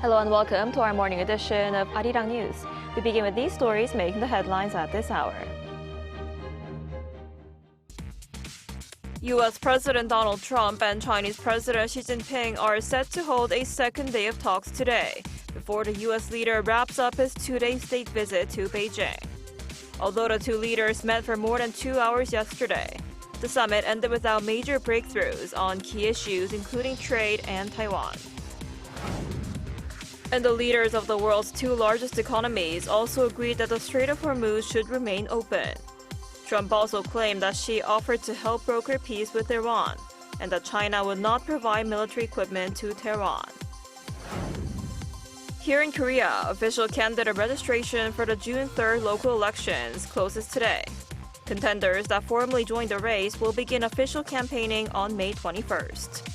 Hello and welcome to our morning edition of Arirang News. We begin with these stories making the headlines at this hour. U.S. President Donald Trump and Chinese President Xi Jinping are set to hold a second day of talks today, before the U.S. leader wraps up his two-day state visit to Beijing. Although the two leaders met for more than 2 hours yesterday, the summit ended without major breakthroughs on key issues including trade and Taiwan. And the leaders of the world's two largest economies also agreed that the Strait of Hormuz should remain open. Trump also claimed that Xi offered to help broker peace with Iran, and that China would not provide military equipment to Tehran. Here in Korea, official candidate registration for the June 3rd local elections closes today. Contenders that formally joined the race will begin official campaigning on May 21st.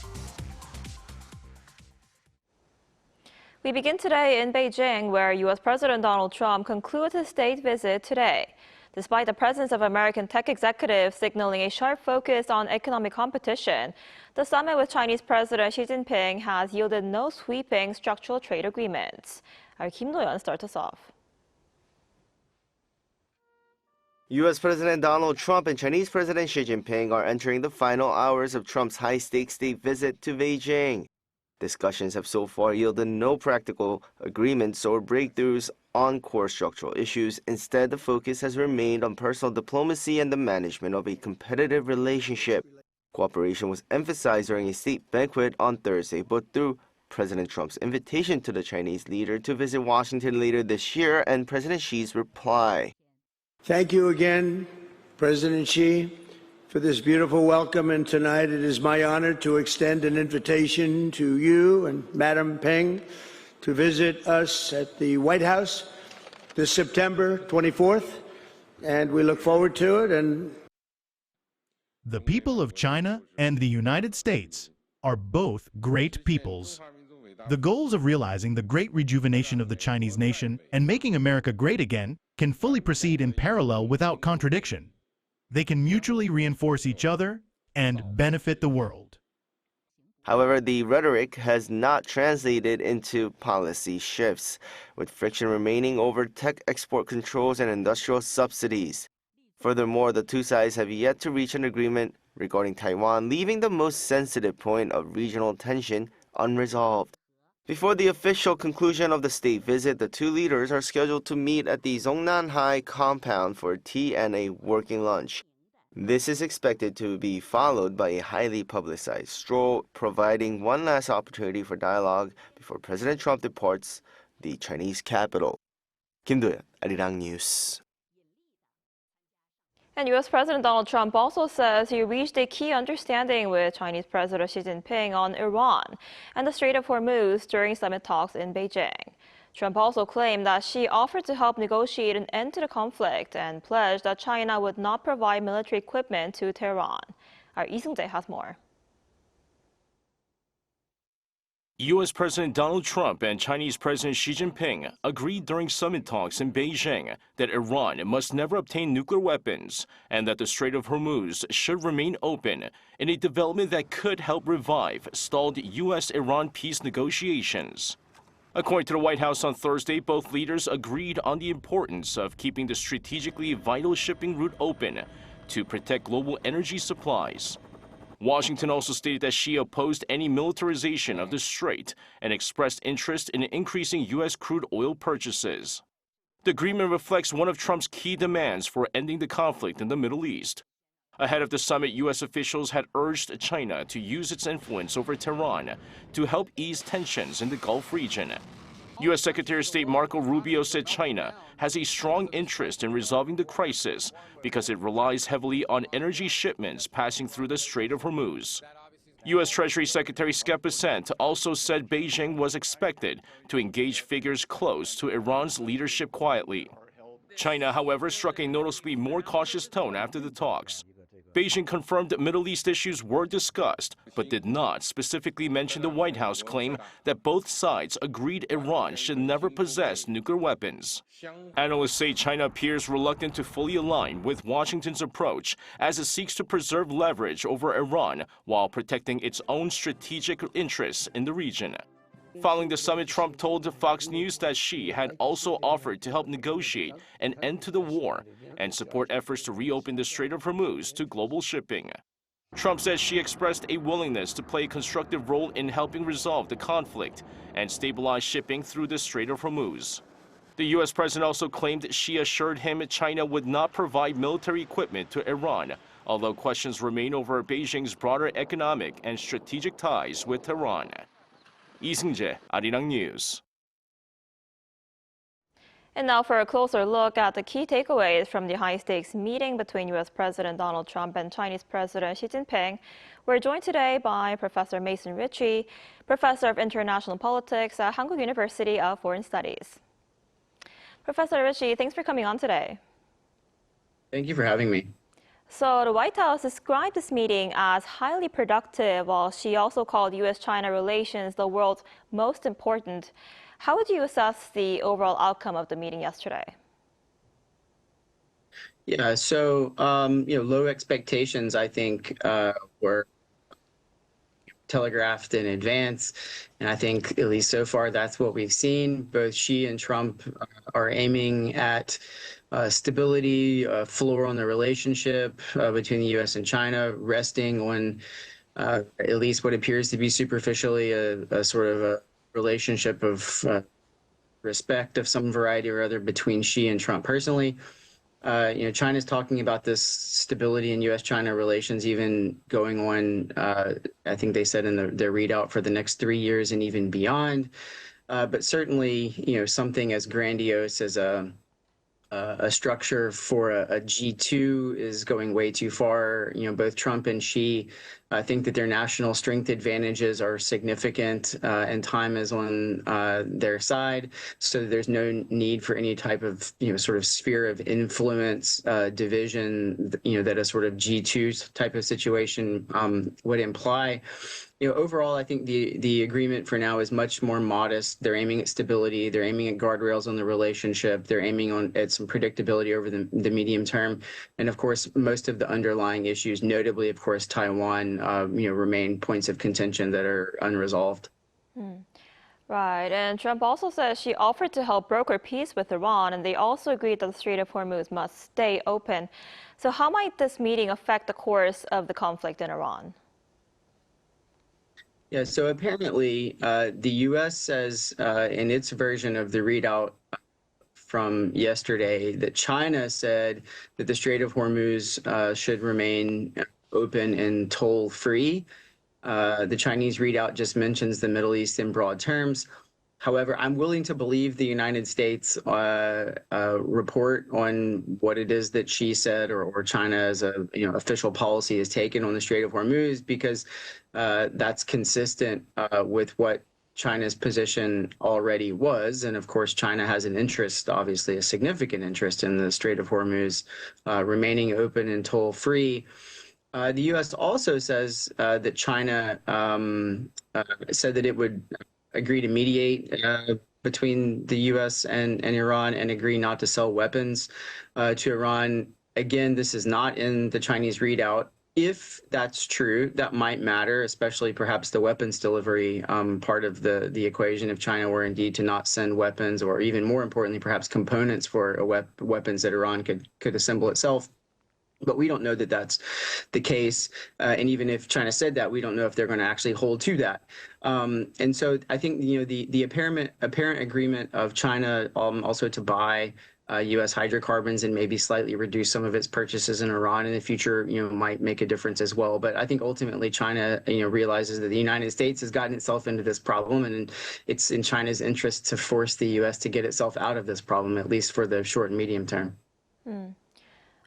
We begin today in Beijing, where U.S. President Donald Trump concludes his state visit today. Despite the presence of American tech executives signaling a sharp focus on economic competition, the summit with Chinese President Xi Jinping has yielded no sweeping structural trade agreements. Our Kim Do-yeon starts us off. U.S. President Donald Trump and Chinese President Xi Jinping are entering the final hours of Trump's high-stakes state visit to Beijing. Discussions have so far yielded no practical agreements or breakthroughs on core structural issues. Instead, the focus has remained on personal diplomacy and the management of a competitive relationship. Cooperation was emphasized during a state banquet on Thursday, but through President Trump's invitation to the Chinese leader to visit Washington later this year and President Xi's reply. Thank you again, President Xi, for this beautiful welcome, and tonight it is my honor to extend an invitation to you and Madam Peng to visit us at the White House this September 24th, and we look forward to it. The people of China and the United States are both great peoples. The goals of realizing the great rejuvenation of the Chinese nation and making America great again can fully proceed in parallel without contradiction. They can mutually reinforce each other and benefit the world. However, the rhetoric has not translated into policy shifts, with friction remaining over tech export controls and industrial subsidies. Furthermore, the two sides have yet to reach an agreement regarding Taiwan, leaving the most sensitive point of regional tension unresolved. Before the official conclusion of the state visit, the two leaders are scheduled to meet at the Zongnanhai compound for tea and a working lunch. This is expected to be followed by a highly publicized stroll, providing one last opportunity for dialogue before President Trump departs the Chinese capital. Kim Do-yeon, Arirang News. And U.S. President Donald Trump also says he reached a key understanding with Chinese President Xi Jinping on Iran and the Strait of Hormuz during summit talks in Beijing. Trump also claimed that Xi offered to help negotiate an end to the conflict and pledged that China would not provide military equipment to Tehran. Our Lee Seung-jae has more. U.S. President Donald Trump and Chinese President Xi Jinping agreed during summit talks in Beijing that Iran must never obtain nuclear weapons and that the Strait of Hormuz should remain open in a development that could help revive stalled U.S.-Iran peace negotiations. According to the White House on Thursday, both leaders agreed on the importance of keeping the strategically vital shipping route open to protect global energy supplies. Washington also stated that Xi opposed any militarization of the strait and expressed interest in increasing U.S. crude oil purchases. The agreement reflects one of Trump's key demands for ending the conflict in the Middle East. Ahead of the summit, U.S. officials had urged China to use its influence over Tehran to help ease tensions in the Gulf region. U.S. Secretary of State Marco Rubio said China has a strong interest in resolving the crisis because it relies heavily on energy shipments passing through the Strait of Hormuz. U.S. Treasury Secretary Scott Bessent also said Beijing was expected to engage figures close to Iran's leadership quietly. China, however, struck a noticeably more cautious tone after the talks. Beijing confirmed that Middle East issues were discussed, but did not specifically mention the White House claim that both sides agreed Iran should never possess nuclear weapons. Analysts say China appears reluctant to fully align with Washington's approach as it seeks to preserve leverage over Iran while protecting its own strategic interests in the region. Following the summit, Trump told Fox News that Xi had also offered to help negotiate an end to the war and support efforts to reopen the Strait of Hormuz to global shipping. Trump says Xi expressed a willingness to play a constructive role in helping resolve the conflict and stabilize shipping through the Strait of Hormuz. The U.S. president also claimed Xi assured him China would not provide military equipment to Iran, although questions remain over Beijing's broader economic and strategic ties with Tehran. 이승재, Arirang News. And now for a closer look at the key takeaways from the high-stakes meeting between U.S. President Donald Trump and Chinese President Xi Jinping. We're joined today by Professor Mason Ritchie, Professor of International Politics at Hankuk University of Foreign Studies. Professor Ritchie, thanks for coming on today. Thank you for having me. So the White House described this meeting as highly productive, while she also called U.S.-China relations the world's most important. How would you assess the overall outcome of the meeting yesterday? Yeah, so low expectations, I think, were telegraphed in advance, and I think at least so far that's what we've seen. Both Xi and Trump are aiming at stability, floor on the relationship between the U.S. and China, resting on at least what appears to be superficially a sort of a relationship of respect of some variety or other between Xi and Trump personally. China's talking about this stability in U.S.-China relations even going on, I think they said in their readout, for the next 3 years and even beyond. But certainly, something as grandiose as a structure for a G2 is going way too far. Both Trump and Xi think that their national strength advantages are significant, and time is on their side. So there's no need for any type of sort of sphere of influence division that a sort of G2 type of situation would imply. Overall, I think the agreement for now is much more modest. They're aiming at stability. They're aiming at guardrails on the relationship. They're aiming at some predictability over the medium term. And of course, most of the underlying issues, notably, of course, Taiwan, remain points of contention that are unresolved. Right. And Trump also says she offered to help broker peace with Iran, and they also agreed that the Strait of Hormuz must stay open. So how might this meeting affect the course of the conflict in Iran? Yeah, so apparently the U.S. says in its version of the readout from yesterday that China said that the Strait of Hormuz should remain open and toll-free. The Chinese readout just mentions the Middle East in broad terms. However, I'm willing to believe the United States report on what it is that she said or China as a official policy has taken on the Strait of Hormuz, because that's consistent with what China's position already was. And of course, China has an interest, obviously a significant interest, in the Strait of Hormuz remaining open and toll-free. The U.S. also says that China said that it would agree to mediate between the U.S. and Iran and agree not to sell weapons to Iran. Again, this is not in the Chinese readout. If that's true, that might matter, especially perhaps the weapons delivery part of the equation, if China were indeed to not send weapons, or even more importantly, perhaps components for weapons that Iran could assemble itself. But we don't know that that's the case. And even if China said that, we don't know if they're going to actually hold to that. And so I think, the apparent agreement of China also to buy U.S. hydrocarbons and maybe slightly reduce some of its purchases in Iran in the future, might make a difference as well. But I think ultimately China, realizes that the United States has gotten itself into this problem, and it's in China's interest to force the U.S. to get itself out of this problem, at least for the short and medium term.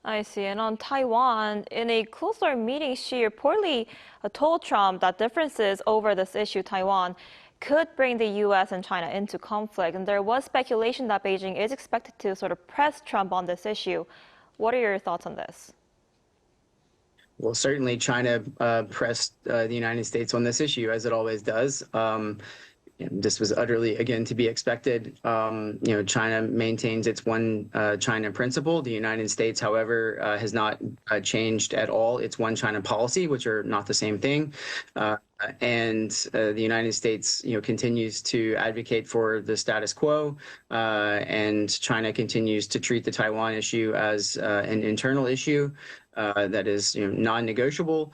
I see. And on Taiwan, in a closer meeting, she reportedly told Trump that differences over this issue, Taiwan, could bring the U.S. and China into conflict. And there was speculation that Beijing is expected to sort of press Trump on this issue. What are your thoughts on this? Well, certainly China pressed the United States on this issue, as it always does. this was utterly, again, to be expected. China maintains its one China principle. The United States, however, has not changed at all its one China policy, which are not the same thing. And the United States, continues to advocate for the status quo, and China continues to treat the Taiwan issue as an internal issue that is, non-negotiable.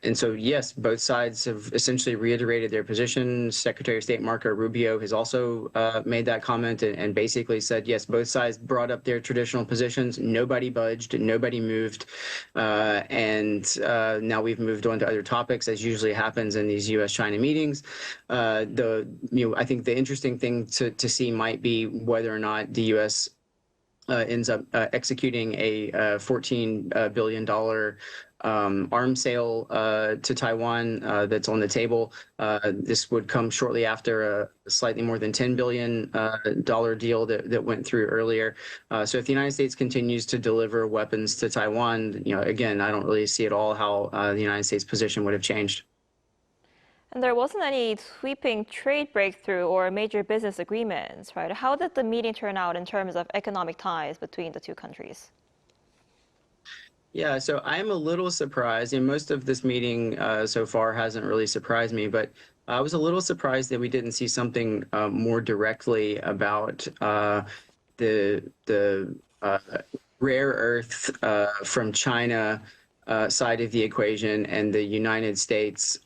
And so, yes, both sides have essentially reiterated their position. Secretary of State Marco Rubio has also made that comment and basically said, yes, both sides brought up their traditional positions. Nobody budged, nobody moved. And now we've moved on to other topics, as usually happens in these U.S.-China meetings. I think the interesting thing to see might be whether or not the U.S. Ends up executing a $14 billion arms sale to Taiwan that's on the table. This would come shortly after a slightly more than $10 billion deal that went through earlier. So if the United States continues to deliver weapons to Taiwan, again, I don't really see at all how the United States position would have changed. And there wasn't any sweeping trade breakthrough or major business agreements, right? How did the meeting turn out in terms of economic ties between the two countries? Yeah, so I'm a little surprised, and most of this meeting so far hasn't really surprised me, but I was a little surprised that we didn't see something more directly about the rare earth from China side of the equation and the United States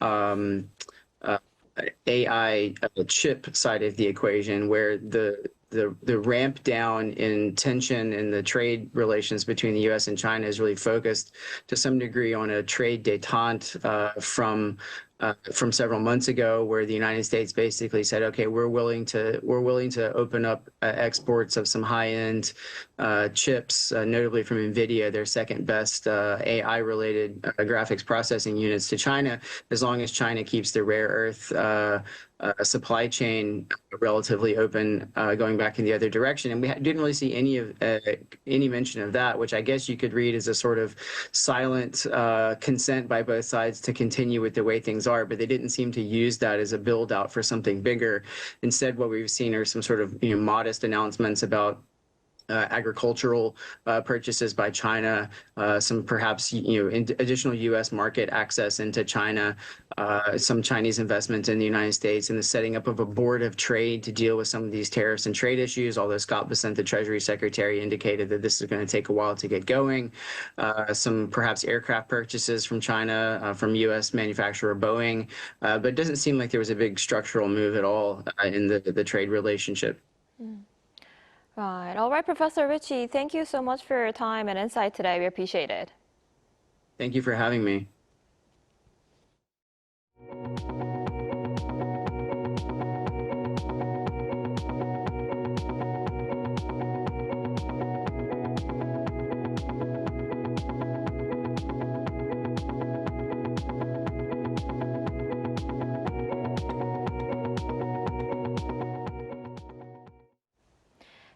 AI chip side of the equation, where the ramp down in tension in the trade relations between the U.S. and China is really focused to some degree on a trade détente from several months ago, where the United States basically said, okay, we're willing to open up exports of some high-end chips, notably from NVIDIA, their second best AI-related graphics processing units to China, as long as China keeps the rare earth supply chain relatively open, going back in the other direction. And we didn't really see any mention of that, which I guess you could read as a sort of silent consent by both sides to continue with the way things are, but they didn't seem to use that as a build out for something bigger. Instead, what we've seen are some sort of modest announcements about agricultural purchases by China, some perhaps additional U.S. market access into China, some Chinese investment in the United States, and the setting up of a board of trade to deal with some of these tariffs and trade issues. Although Scott Bessent, the Treasury Secretary, indicated that this is going to take a while to get going. Some perhaps aircraft purchases from China, from U.S. manufacturer Boeing, but it doesn't seem like there was a big structural move at all in the trade relationship. Right. All right, Professor Ritchie, thank you so much for your time and insight today. We appreciate it. Thank you for having me.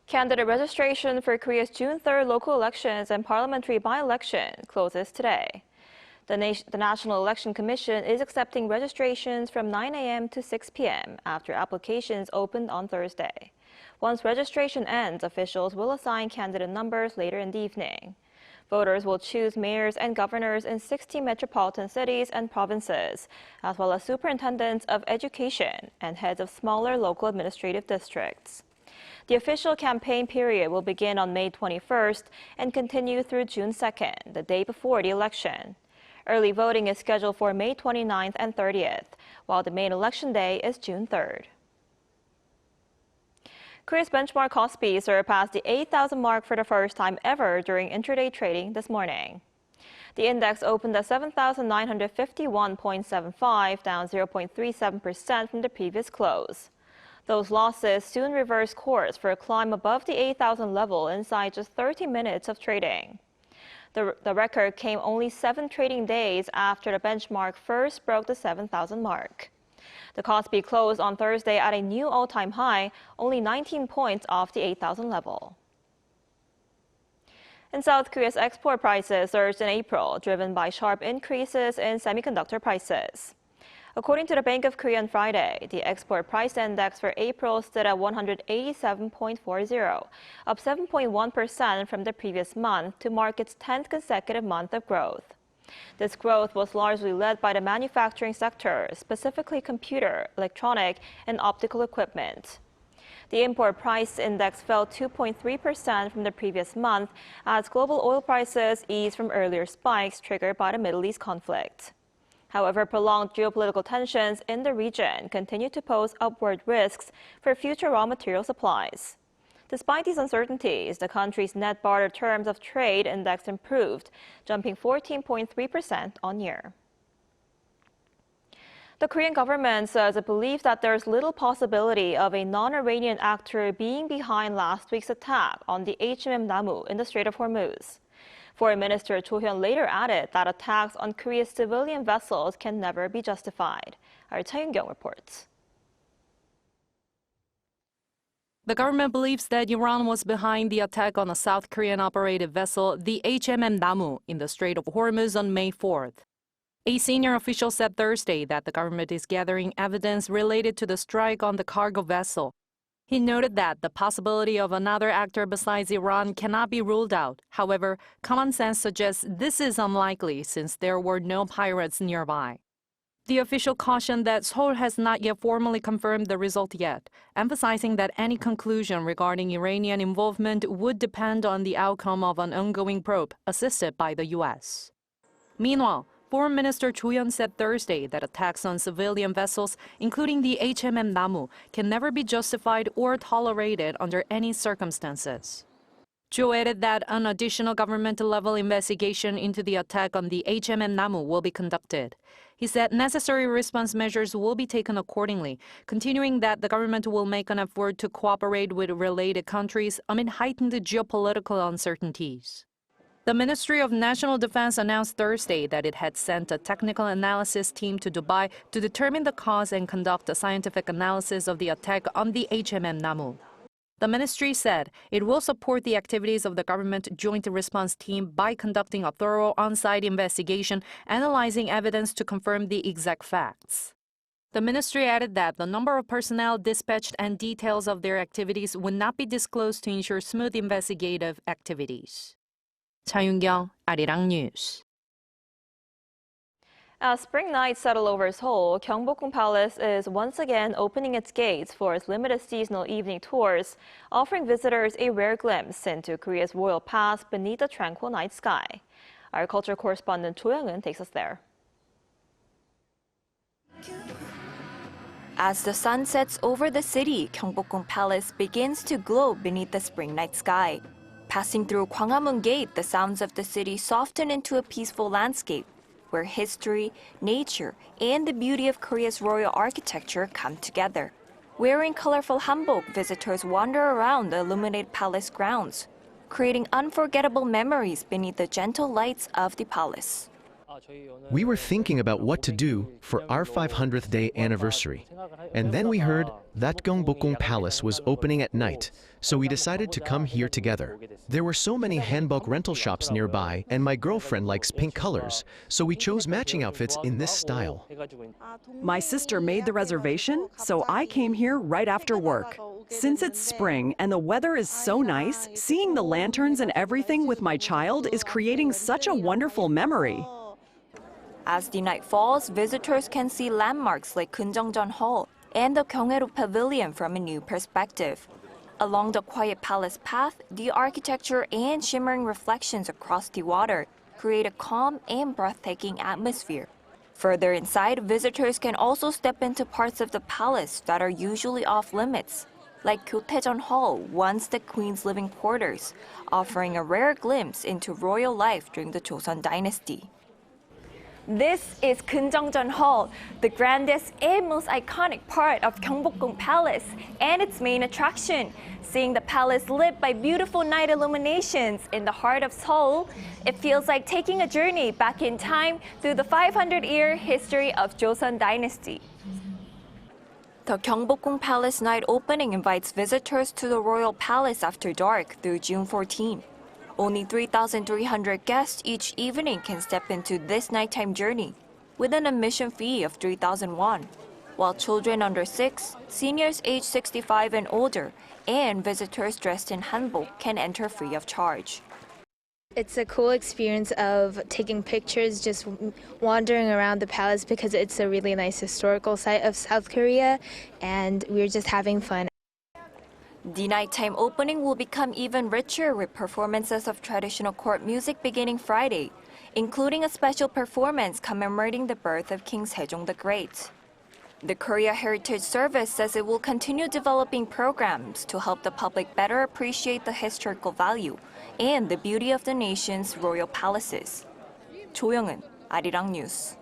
Candidate registration for Korea's June 3rd local elections and parliamentary by-election closes today. The National Election Commission is accepting registrations from 9 a.m. to 6 p.m. after applications opened on Thursday. Once registration ends, officials will assign candidate numbers later in the evening. Voters will choose mayors and governors in 16 metropolitan cities and provinces, as well as superintendents of education and heads of smaller local administrative districts. The official campaign period will begin on May 21st and continue through June 2nd, the day before the election. Early voting is scheduled for May 29th and 30th, while the main election day is June 3rd. Korea's benchmark KOSPI surpassed the 8,000 mark for the first time ever during intraday trading this morning. The index opened at 7,951.75, down 0.37% from the previous close. Those losses soon reversed course for a climb above the 8,000 level inside just 30 minutes of trading. The record came only 7 trading days after the benchmark first broke the 7,000 mark. The KOSPI closed on Thursday at a new all-time high, only 19 points off the 8,000 level. In South Korea's export prices surged in April, driven by sharp increases in semiconductor prices. According to the Bank of Korea on Friday, the export price index for April stood at 187.40, up 7.1% from the previous month to mark its 10th consecutive month of growth. This growth was largely led by the manufacturing sector, specifically computer, electronic, and optical equipment. The import price index fell 2.3% from the previous month as global oil prices eased from earlier spikes triggered by the Middle East conflict. However, prolonged geopolitical tensions in the region continue to pose upward risks for future raw material supplies. Despite these uncertainties, the country's net barter terms of trade index improved, jumping 14.3% on year. The Korean government says it believes that there is little possibility of a non-Iranian actor being behind last week's attack on the HMM Namu in the Strait of Hormuz. Foreign Minister Cho Hyun later added that attacks on Korea's civilian vessels can never be justified. Our Cha Yun-kyung reports. The government believes that Iran was behind the attack on a South Korean-operated vessel, the HMM Namu, in the Strait of Hormuz on May 4th. A senior official said Thursday that the government is gathering evidence related to the strike on the cargo vessel. He noted that the possibility of another actor besides Iran cannot be ruled out. However, common sense suggests this is unlikely since there were no pirates nearby. The official cautioned that Seoul has not yet formally confirmed the result yet, emphasizing that any conclusion regarding Iranian involvement would depend on the outcome of an ongoing probe assisted by the U.S. Meanwhile, Foreign Minister Cho Hyun said Thursday that attacks on civilian vessels, including the HMM Namu, can never be justified or tolerated under any circumstances. Cho added that an additional government-level investigation into the attack on the HMM Namu will be conducted. He said necessary response measures will be taken accordingly, continuing that the government will make an effort to cooperate with related countries amid heightened geopolitical uncertainties. The Ministry of National Defense announced Thursday that it had sent a technical analysis team to Dubai to determine the cause and conduct a scientific analysis of the attack on the HMM Namu. The ministry said it will support the activities of the government joint response team by conducting a thorough on-site investigation, analyzing evidence to confirm the exact facts. The ministry added that the number of personnel dispatched and details of their activities would not be disclosed to ensure smooth investigative activities. Cha Yun-kyung, Arirang News. As spring nights settle over Seoul, Gyeongbokgung Palace is once again opening its gates for its limited seasonal evening tours, offering visitors a rare glimpse into Korea's royal past beneath the tranquil night sky. Our culture correspondent Cho Young-eun takes us there. As the sun sets over the city, Gyeongbokgung Palace begins to glow beneath the spring night sky. Passing through Gwanghwamun Gate, the sounds of the city soften into a peaceful landscape, where history, nature, and the beauty of Korea's royal architecture come together. Wearing colorful hanbok, visitors wander around the illuminated palace grounds, creating unforgettable memories beneath the gentle lights of the palace. We were thinking about what to do for our 500th day anniversary. And then we heard that Gyeongbokgung Palace was opening at night, so we decided to come here together. There were so many hanbok rental shops nearby, and my girlfriend likes pink colors, so we chose matching outfits in this style. My sister made the reservation, so I came here right after work. Since it's spring and the weather is so nice, seeing the lanterns and everything with my child is creating such a wonderful memory. As the night falls, visitors can see landmarks like Keunjeongjeon Hall and the Gyeonghaeru Pavilion from a new perspective. Along the quiet palace path, the architecture and shimmering reflections across the water create a calm and breathtaking atmosphere. Further inside, visitors can also step into parts of the palace that are usually off limits, like Gyotaejeon Hall, once the queen's living quarters, offering a rare glimpse into royal life during the Joseon dynasty. This is Keunjeongjeon Hall, the grandest and most iconic part of Gyeongbokgung Palace and its main attraction. Seeing the palace lit by beautiful night illuminations in the heart of Seoul, it feels like taking a journey back in time through the 500-year history of Joseon dynasty. The Gyeongbokgung Palace night opening invites visitors to the royal palace after dark through June 14. Only 3,300 guests each evening can step into this nighttime journey. with an admission fee of 3,000 won, while children under 6, seniors aged 65 and older, and visitors dressed in hanbok can enter free of charge. It's a cool experience of taking pictures, just wandering around the palace because it's a really nice historical site of South Korea, and we're just having fun. The nighttime opening will become even richer with performances of traditional court music beginning Friday, including a special performance commemorating the birth of King Sejong the Great. The Korea Heritage Service says it will continue developing programs to help the public better appreciate the historical value and the beauty of the nation's royal palaces. 조영은, Arirang News.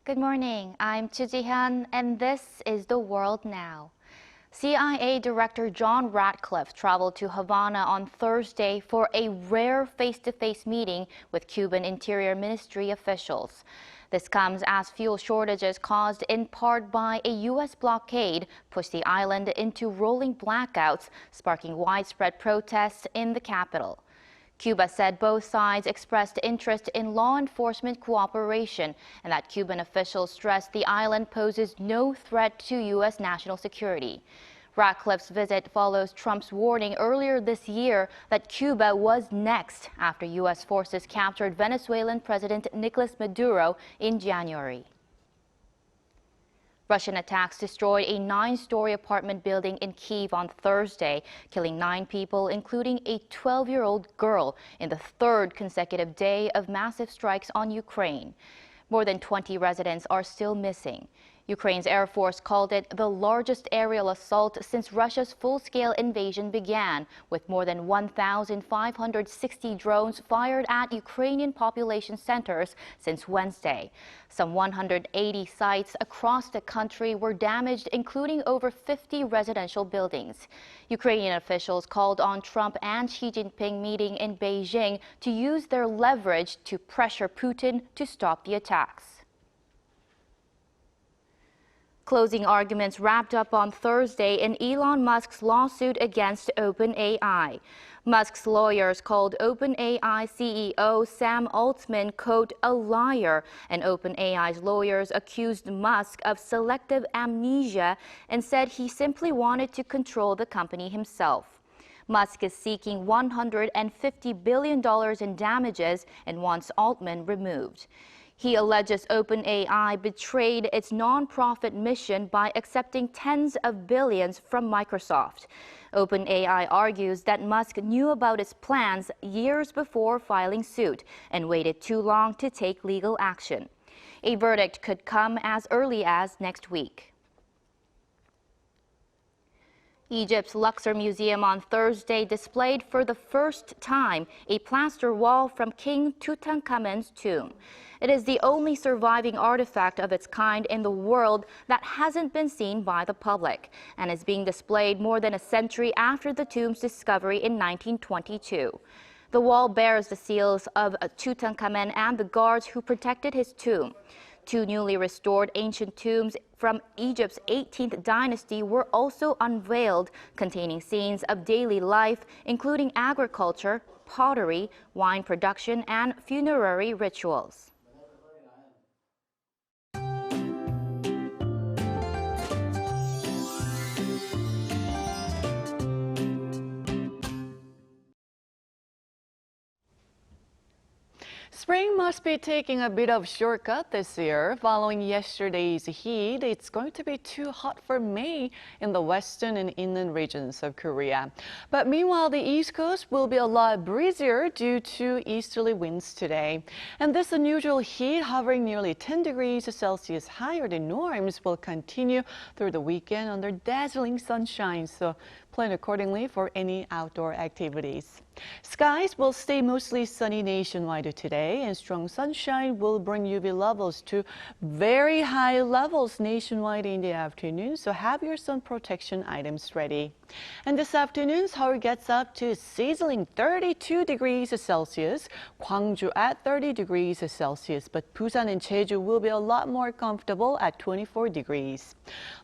Good morning, I'm Chu Ji-hyun, and this is The World Now. CIA Director John Ratcliffe traveled to Havana on Thursday for a rare face-to-face meeting with Cuban Interior Ministry officials. This comes as fuel shortages caused in part by a U.S. blockade pushed the island into rolling blackouts, sparking widespread protests in the capital. Cuba said both sides expressed interest in law enforcement cooperation and that Cuban officials stressed the island poses no threat to U.S. national security. Ratcliffe's visit follows Trump's warning earlier this year that Cuba was next after U.S. forces captured Venezuelan President Nicolas Maduro in January. Russian attacks destroyed a 9-story apartment building in Kyiv on Thursday, killing 9 people, including a 12-year-old girl, in the 3rd consecutive day of massive strikes on Ukraine. More than 20 residents are still missing. Ukraine's Air Force called it the largest aerial assault since Russia's full-scale invasion began, with more than 1,560 drones fired at Ukrainian population centers since Wednesday. Some 180 sites across the country were damaged, including over 50 residential buildings. Ukrainian officials called on Trump and Xi Jinping meeting in Beijing to use their leverage to pressure Putin to stop the attacks. Closing arguments wrapped up on Thursday in Elon Musk's lawsuit against OpenAI. Musk's lawyers called OpenAI CEO Sam Altman, quote, a liar, and OpenAI's lawyers accused Musk of selective amnesia and said he simply wanted to control the company himself. Musk is seeking $150 billion in damages and wants Altman removed. He alleges OpenAI betrayed its nonprofit mission by accepting tens of billions from Microsoft. OpenAI argues that Musk knew about its plans years before filing suit and waited too long to take legal action. A verdict could come as early as next week. Egypt's Luxor Museum on Thursday displayed for the first time a plaster wall from King Tutankhamun's tomb. It is the only surviving artifact of its kind in the world that hasn't been seen by the public and is being displayed more than a century after the tomb's discovery in 1922. The wall bears the seals of Tutankhamun and the guards who protected his tomb. 2 newly restored ancient tombs from Egypt's 18th dynasty were also unveiled, containing scenes of daily life, including agriculture, pottery, wine production, and funerary rituals. Spring must be taking a bit of shortcut this year. Following yesterday's heat, it's going to be too hot for May in the western and inland regions of Korea. But meanwhile, the East Coast will be a lot breezier due to easterly winds today. And this unusual heat, hovering nearly 10 degrees Celsius higher than norms, will continue through the weekend under dazzling sunshine. So Plan accordingly for any outdoor activities. Skies will stay mostly sunny nationwide today, and strong sunshine will bring UV levels to very high levels nationwide in the afternoon, so have your sun protection items ready. And this afternoon, Seoul gets up to sizzling 32 degrees Celsius, Gwangju at 30 degrees Celsius, but Busan and Jeju will be a lot more comfortable at 24 degrees.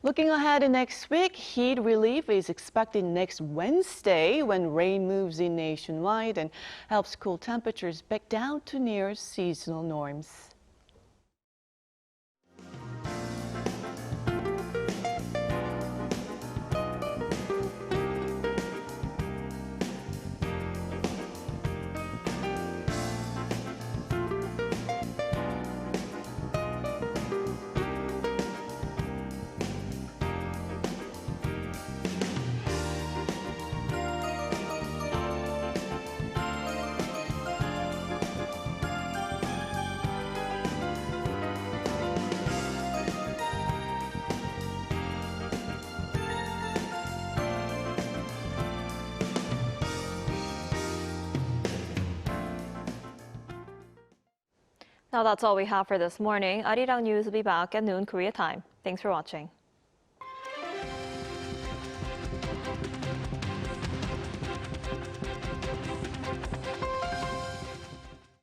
Looking ahead next week, heat relief is expected next Wednesday when rain moves in nationwide and helps cool temperatures back down to near seasonal norms. Now that's all we have for this morning. Arirang News will be back at noon Korea time. Thanks for watching.